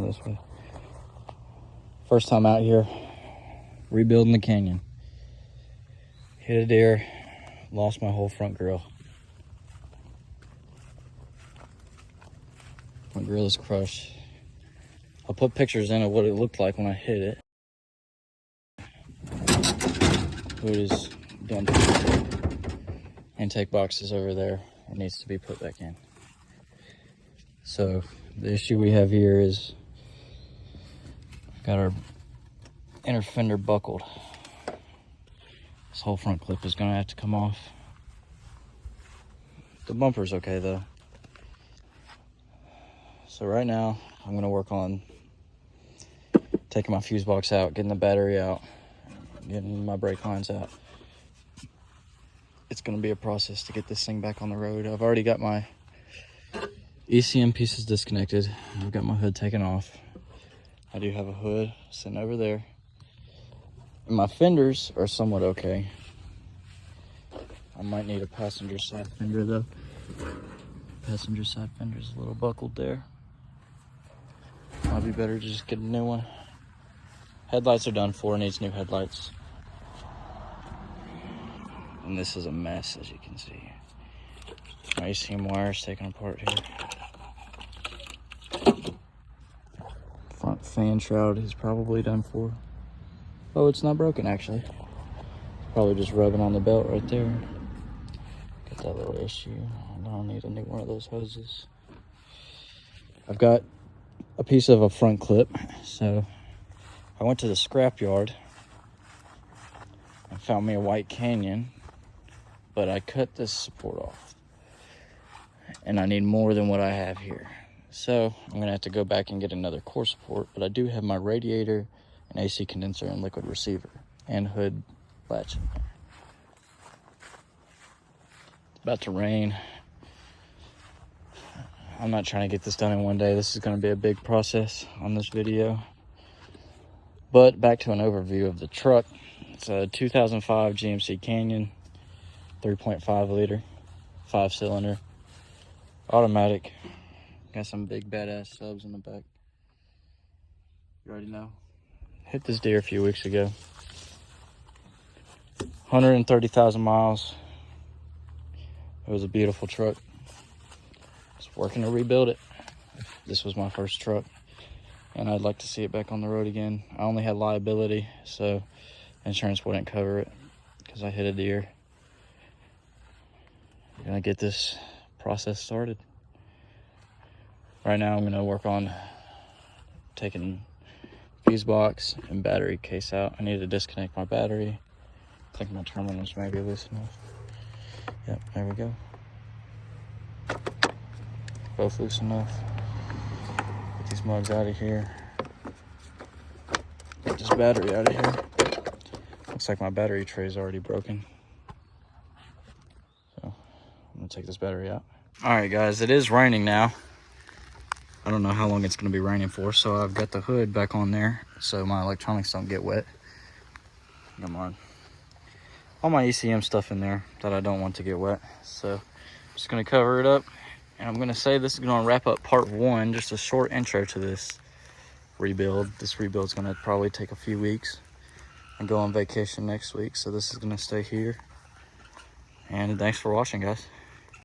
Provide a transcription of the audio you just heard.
this way. First time out here, rebuilding the Canyon. Hit a deer, lost my whole front grill. My grill is crushed. I'll put pictures in of what it looked like when I hit it. Hood is done. Intake box is over there. It needs to be put back in. So the issue we have here is got our inner fender buckled. This whole front clip is gonna have to come off. The bumper's okay though. So right now I'm gonna work on taking my fuse box out, getting the battery out, getting my brake lines out. It's gonna be a process to get this thing back on the road. I've already got my ECM pieces disconnected. I've got my hood taken off. I do have a hood sitting over there. And my fenders are somewhat okay. I might need a passenger side fender though. Passenger side fender's a little buckled there. Might be better to just get a new one. Headlights are done for, needs new headlights. And this is a mess, as you can see. My ECM wires taken apart here. Front fan shroud is probably done for. Oh, it's not broken actually. Probably just rubbing on the belt right there. Got that little issue. I don't need a new one of those hoses. I've got a piece of a front clip, so I went to the scrap yard and found me a white Canyon, but I cut this support off and I need more than what I have here. So I'm gonna have to go back and get another core support, but I do have my radiator and AC condenser and liquid receiver and hood latch in there. It's about to rain. I'm not trying to get this done in one day. This is gonna be a big process on this video. But back to an overview of the truck. It's a 2005 GMC Canyon, 3.5 liter, 5-cylinder, automatic. Got some big badass subs in the back. You already know. Hit this deer a few weeks ago. 130,000 miles. It was a beautiful truck. Just working to rebuild it. This was my first truck, and I'd like to see it back on the road again. I only had liability, so insurance wouldn't cover it because I hit a deer. I'm gonna get this process started. Right now I'm gonna work on taking fuse box and battery case out. I need to disconnect my battery. I think my terminals may be loose enough. Yep, there we go. Both loose enough. Get these mugs out of here. Get this battery out of here. Looks like my battery tray is already broken. So I'm gonna take this battery out. All right, guys, it is raining now. I don't know how long it's gonna be raining for, so I've got the hood back on there so my electronics don't get wet. Come on. All my ECM stuff in there that I don't want to get wet. So I'm just gonna cover it up. And I'm gonna say this is gonna wrap up part one, just a short intro to this rebuild. This rebuild's gonna probably take a few weeks. I go on vacation next week, so this is gonna stay here. And thanks for watching, guys.